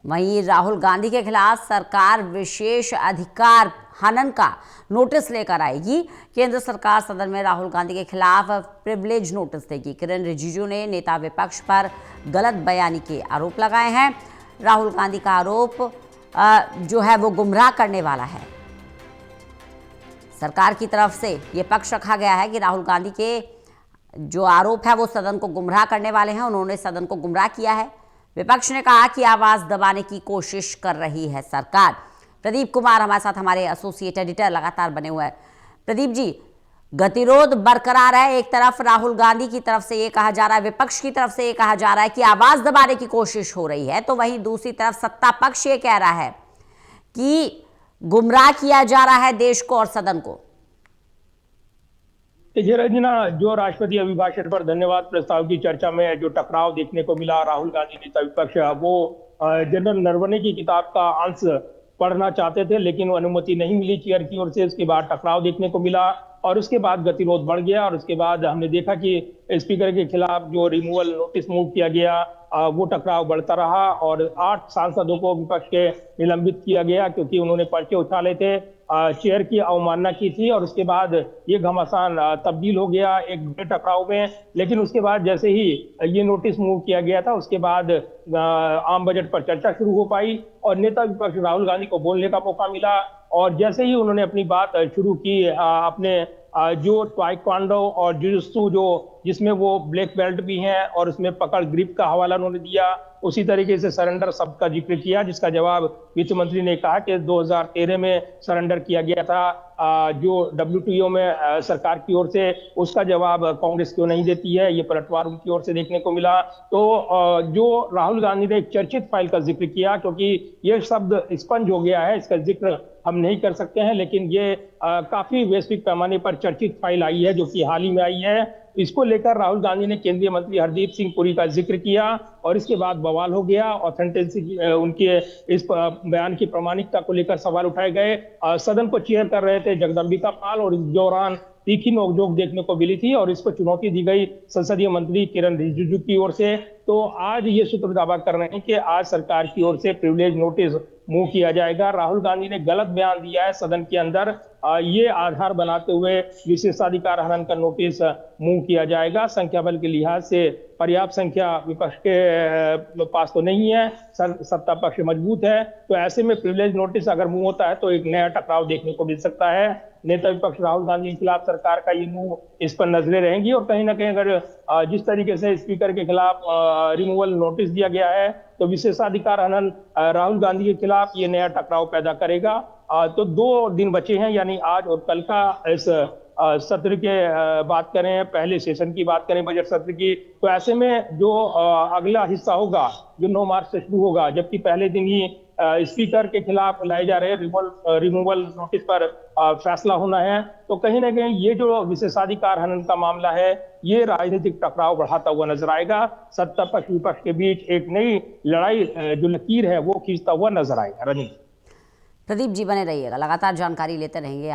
वहीं राहुल गांधी के खिलाफ सरकार विशेष अधिकार हनन का नोटिस लेकर आएगी। केंद्र सरकार सदन में राहुल गांधी के खिलाफ प्रिविलेज नोटिस देगी। किरेन रिजिजू ने नेता विपक्ष पर गलत बयानी के आरोप लगाए हैं। राहुल गांधी का आरोप जो है वो गुमराह करने वाला है। सरकार की तरफ से ये पक्ष रखा गया है कि राहुल गांधी के जो आरोप है वो सदन को गुमराह करने वाले हैं। उन्होंने सदन को गुमराह किया है। विपक्ष ने कहा कि आवाज दबाने की कोशिश कर रही है सरकार। प्रदीप कुमार हमारे साथ, हमारे एसोसिएट एडिटर लगातार बने हुए हैं। प्रदीप जी, गतिरोध बरकरार है। एक तरफ राहुल गांधी की तरफ से ये कहा जा रहा है, विपक्ष की तरफ से ये कहा जा रहा है कि आवाज दबाने की कोशिश हो रही है, तो वहीं दूसरी तरफ सत्ता पक्ष ये कह रहा है कि गुमराह किया जा रहा है देश को और सदन को। रंजना, जो राष्ट्रपति अभिभाषण पर धन्यवाद प्रस्ताव की चर्चा में जो टकराव देखने को मिला, राहुल गांधी नेता विपक्ष वो जनरल नरवणे की किताब का अंश पढ़ना चाहते थे, लेकिन वो अनुमति नहीं मिली चेयर की ओर से। उसके बाद टकराव देखने को मिला और उसके बाद गतिरोध बढ़ गया और उसके बाद हमने देखा कि स्पीकर के खिलाफ जो रिमूवल नोटिस मूव किया गया, वो टकराव बढ़ता रहा और 8 सांसदों को विपक्ष के निलंबित किया गया क्योंकि उन्होंने पर्चे उछाले थे, चेयर की अवमानना की थी। और उसके बाद ये घमासान तब्दील हो गया एक बड़े टकराव में। लेकिन उसके बाद जैसे ही ये नोटिस मूव किया गया था, उसके बाद आम बजट पर चर्चा शुरू हो पाई और नेता विपक्ष राहुल गांधी को बोलने का मौका मिला। और जैसे ही उन्होंने अपनी बात शुरू की, अपने जो ताइक्वांडो और जुजुत्सु जिसमें वो ब्लैक बेल्ट भी हैं और उसमें पकड़ ग्रिप का हवाला उन्होंने दिया, उसी तरीके से सरेंडर शब्द का जिक्र किया, जिसका जवाब वित्त मंत्री ने कहा कि 2013 में सरेंडर किया गया था जो WTO में सरकार की ओर से, उसका जवाब कांग्रेस क्यों नहीं देती है, ये पलटवार उनकी ओर से देखने को मिला। तो जो राहुल गांधी ने एक चर्चित फाइल का जिक्र किया, क्योंकि ये शब्द स्पंज हो गया है, इसका जिक्र हम नहीं कर सकते हैं, लेकिन ये काफी वैश्विक पैमाने पर चर्चित फाइल आई है जो कि हाल ही में आई है। इसको लेकर राहुल गांधी ने केंद्रीय मंत्री हरदीप सिंह पुरी का जिक्र किया और इसके बाद बवाल हो गया। ऑथेंटिसिटी, उनके इस बयान की प्रामाणिकता को लेकर सवाल उठाए गए। सदन को चेयर कर रहे थे जगदम्बिका पाल और इस दौरान तीखी नोकझोंक देखने को मिली थी और इसको चुनौती दी गई संसदीय मंत्री किरेन रिजिजू की ओर से। तो आज ये सूत्र दावा कर रहे हैं कि आज सरकार की ओर से प्रिविलेज नोटिस मूव किया जाएगा। राहुल गांधी ने गलत बयान दिया है सदन के अंदर, ये आधार बनाते हुए विशेषाधिकार हनन का नोटिस मूव किया जाएगा। संख्या बल के लिहाज से पर्याप्त संख्या विपक्ष के पास तो नहीं है, सत्ता पक्ष मजबूत है, तो ऐसे में प्रिविलेज नोटिस अगर मूव होता है तो एक नया टकराव देखने को मिल सकता है। नेता विपक्ष राहुल गांधी के खिलाफ सरकार का ये मूव, इस पर नजरें रहेंगी और कहीं ना कहीं अगर जिस तरीके से स्पीकर के खिलाफ रिमूवल नोटिस दिया गया है, तो विशेषाधिकार हनन राहुल गांधी के खिलाफ ये नया टकराव पैदा करेगा। तो 2 दिन बचे हैं, यानी आज और कल का इस सत्र के बात करें, पहले सेशन की बात करें बजट सत्र की, तो ऐसे में जो अगला हिस्सा होगा जो 9 मार्च से शुरू होगा, जबकि पहले दिन ही स्पीकर के खिलाफ लाए जा रहे रिमूवल नोटिस पर फैसला होना है, तो कहीं ना कहीं ये जो विशेषाधिकार हनन का मामला है, ये राजनीतिक टकराव बढ़ाता हुआ नजर आएगा। सत्ता पक्ष विपक्ष के बीच एक नई लड़ाई जो लकीर है वो खींचता हुआ नजर आएगा। रजनी, प्रदीप जी बने रहिएगा, लगातार जानकारी लेते रहेंगे।